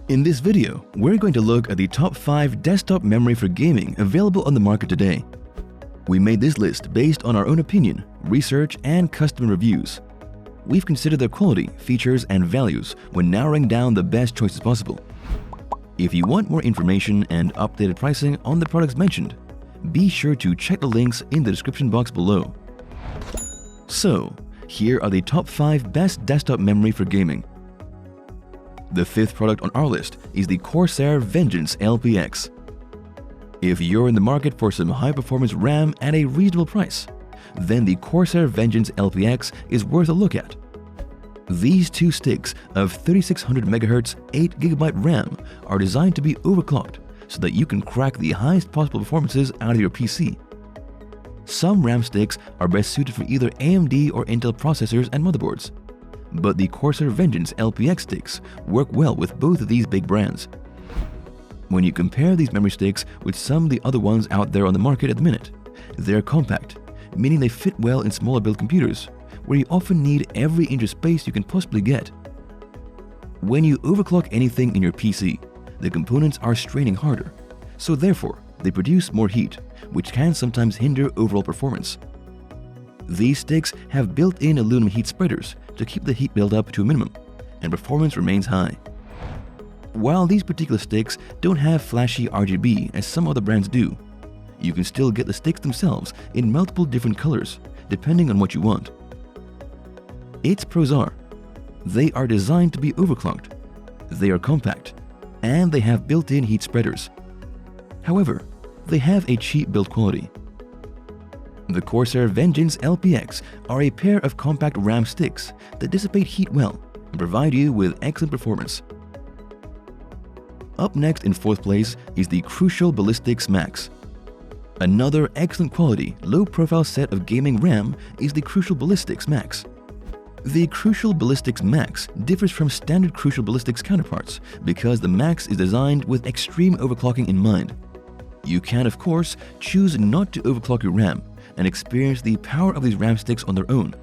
In this video, we're going to look at the top 5 desktop memory for gaming available on the market today. We made this list based on our own opinion, research, and customer reviews. We've considered their quality, features, and values when narrowing down the best choices possible. If you want more information and updated pricing on the products mentioned, be sure to check the links in the description box below. So, here are the top 5 best desktop memory for gaming. The 5th product on our list is the Corsair Vengeance LPX. If you're in the market for some high-performance RAM at a reasonable price, then the Corsair Vengeance LPX is worth a look at. These two sticks of 3600 MHz 8GB RAM are designed to be overclocked so that you can crack the highest possible performances out of your PC. Some RAM sticks are best suited for either AMD or Intel processors and motherboards, but the Corsair Vengeance LPX sticks work well with both of these big brands. When you compare these memory sticks with some of the other ones out there on the market at the minute, they're compact, meaning they fit well in smaller build computers, where you often need every inch of space you can possibly get. When you overclock anything in your PC, the components are straining harder, so therefore they produce more heat, which can sometimes hinder overall performance. These sticks have built-in aluminum heat spreaders to keep the heat buildup to a minimum, and performance remains high. While these particular sticks don't have flashy RGB as some other brands do, you can still get the sticks themselves in multiple different colors, depending on what you want. Its pros are: they are designed to be overclocked, they are compact, and they have built-in heat spreaders. However, they have a cheap build quality. The Corsair Vengeance LPX are a pair of compact RAM sticks that dissipate heat well and provide you with excellent performance. Up next in 4th place is the Crucial Ballistix Max. Another excellent quality, low-profile set of gaming RAM is the Crucial Ballistix Max. The Crucial Ballistix Max differs from standard Crucial Ballistix counterparts because the Max is designed with extreme overclocking in mind. You can, of course, choose not to overclock your RAM and experience the power of these RAM sticks on their own,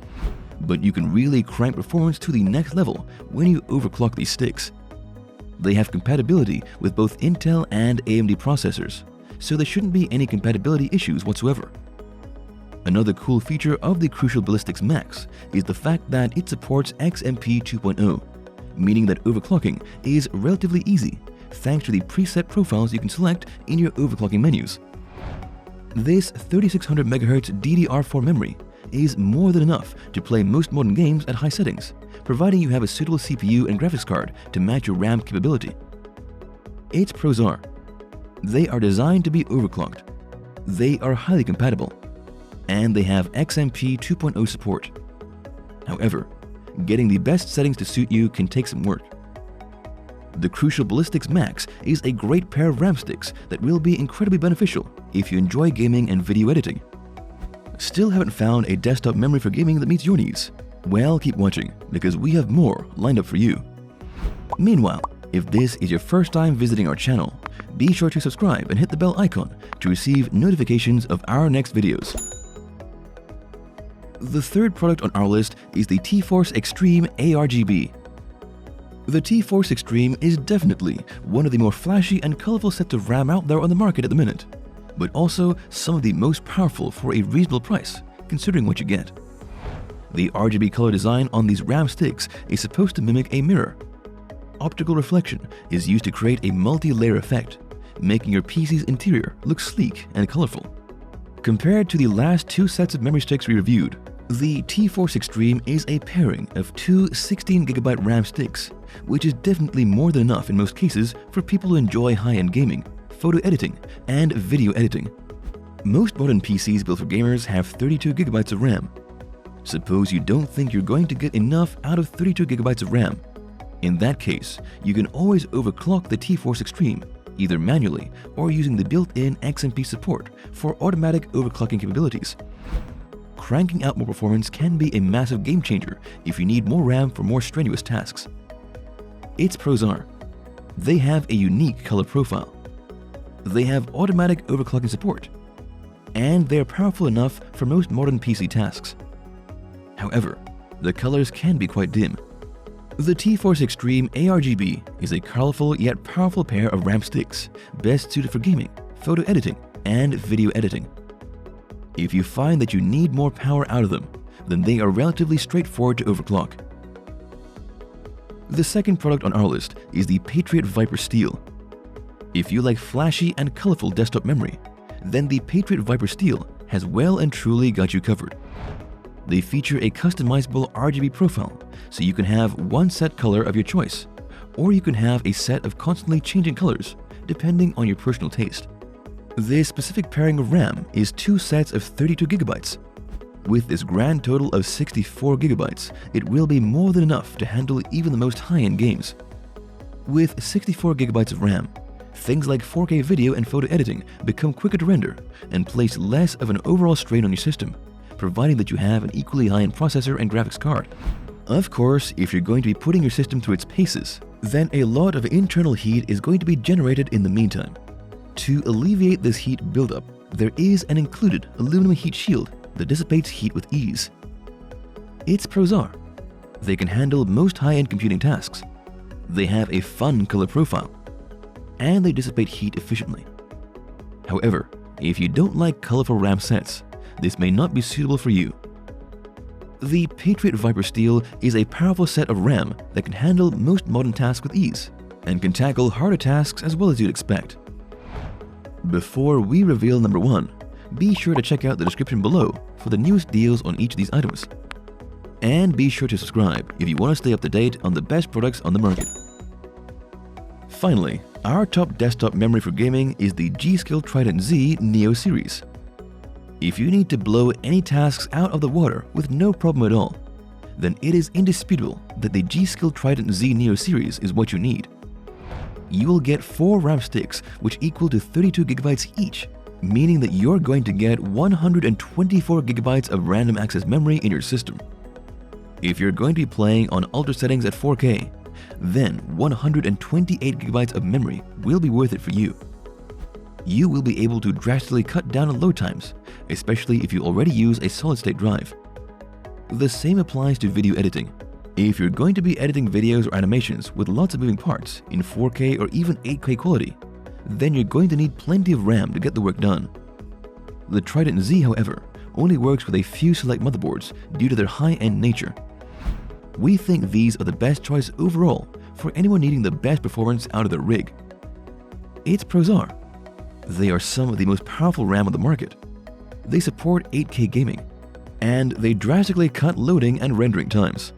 but you can really crank performance to the next level when you overclock these sticks. They have compatibility with both Intel and AMD processors, so there shouldn't be any compatibility issues whatsoever. Another cool feature of the Crucial Ballistix Max is the fact that it supports XMP 2.0, meaning that overclocking is relatively easy thanks to the preset profiles you can select in your overclocking menus. This 3600 MHz DDR4 memory is more than enough to play most modern games at high settings, providing you have a suitable CPU and graphics card to match your RAM capability. Its pros are: they are designed to be overclocked, they are highly compatible, and they have XMP 2.0 support. However, getting the best settings to suit you can take some work. The Crucial Ballistix Max is a great pair of RAM sticks that will be incredibly beneficial if you enjoy gaming and video editing. Still haven't found a desktop memory for gaming that meets your needs? Well, keep watching, because we have more lined up for you. Meanwhile, if this is your first time visiting our channel, be sure to subscribe and hit the bell icon to receive notifications of our next videos. The 3rd product on our list is the T-Force Xtreem ARGB. The T-Force Xtreem is definitely one of the more flashy and colorful sets of RAM out there on the market at the minute, but also some of the most powerful for a reasonable price, considering what you get. The RGB color design on these RAM sticks is supposed to mimic a mirror. Optical reflection is used to create a multi-layer effect, making your PC's interior look sleek and colorful. Compared to the last 2 sets of memory sticks we reviewed, the T-Force Xtreem is a pairing of 2 16GB RAM sticks, which is definitely more than enough in most cases for people who enjoy high-end gaming, photo editing, and video editing. Most modern PCs built for gamers have 32GB of RAM. Suppose you don't think you're going to get enough out of 32GB of RAM. In that case, you can always overclock the T-Force Xtreem, either manually or using the built-in XMP support for automatic overclocking capabilities. Cranking out more performance can be a massive game changer if you need more RAM for more strenuous tasks. Its pros are: they have a unique color profile, they have automatic overclocking support, and they are powerful enough for most modern PC tasks. However, the colors can be quite dim. The T-Force Xtreem ARGB is a colorful yet powerful pair of RAM sticks, best suited for gaming, photo editing, and video editing. If you find that you need more power out of them, then they are relatively straightforward to overclock. The second product on our list is the Patriot Viper Steel. If you like flashy and colorful desktop memory, then the Patriot Viper Steel has well and truly got you covered. They feature a customizable RGB profile, so you can have one set color of your choice, or you can have a set of constantly changing colors, depending on your personal taste. This specific pairing of RAM is 2 sets of 32 GB. With this grand total of 64 GB, it will be more than enough to handle even the most high-end games. With 64 GB of RAM, things like 4K video and photo editing become quicker to render and place less of an overall strain on your system, providing that you have an equally high-end processor and graphics card. Of course, if you're going to be putting your system through its paces, then a lot of internal heat is going to be generated in the meantime. To alleviate this heat buildup, there is an included aluminum heat shield that dissipates heat with ease. Its pros are: they can handle most high-end computing tasks, they have a fun color profile, and they dissipate heat efficiently. However, if you don't like colorful RAM sets, this may not be suitable for you. The Patriot Viper Steel is a powerful set of RAM that can handle most modern tasks with ease, and can tackle harder tasks as well as you'd expect. Before we reveal number 1, be sure to check out the description below for the newest deals on each of these items. And be sure to subscribe if you want to stay up to date on the best products on the market. Finally, our top desktop memory for gaming is the G.Skill Trident Z Neo series. If you need to blow any tasks out of the water with no problem at all, then it is indisputable that the G.Skill Trident Z Neo series is what you need. You will get 4 RAM sticks which equal to 32 GB each, meaning that you're going to get 124 GB of random access memory in your system. If you're going to be playing on ultra settings at 4K, then 128 GB of memory will be worth it for you. You will be able to drastically cut down on load times, especially if you already use a solid-state drive. The same applies to video editing. If you're going to be editing videos or animations with lots of moving parts in 4K or even 8K quality, then you're going to need plenty of RAM to get the work done. The Trident Z, however, only works with a few select motherboards due to their high-end nature. We think these are the best choice overall for anyone needing the best performance out of their rig. Its pros are: they are some of the most powerful RAM on the market, they support 8K gaming, and they drastically cut loading and rendering times.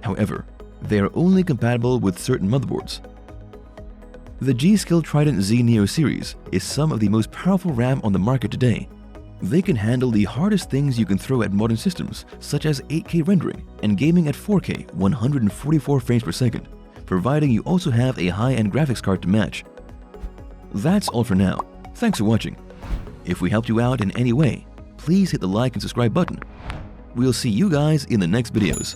However, they are only compatible with certain motherboards. The G.Skill Trident Z Neo series is some of the most powerful RAM on the market today. They can handle the hardest things you can throw at modern systems, such as 8K rendering and gaming at 4K 144 frames per second, providing you also have a high-end graphics card to match. That's all for now. Thanks for watching. If we helped you out in any way, please hit the like and subscribe button. We'll see you guys in the next videos.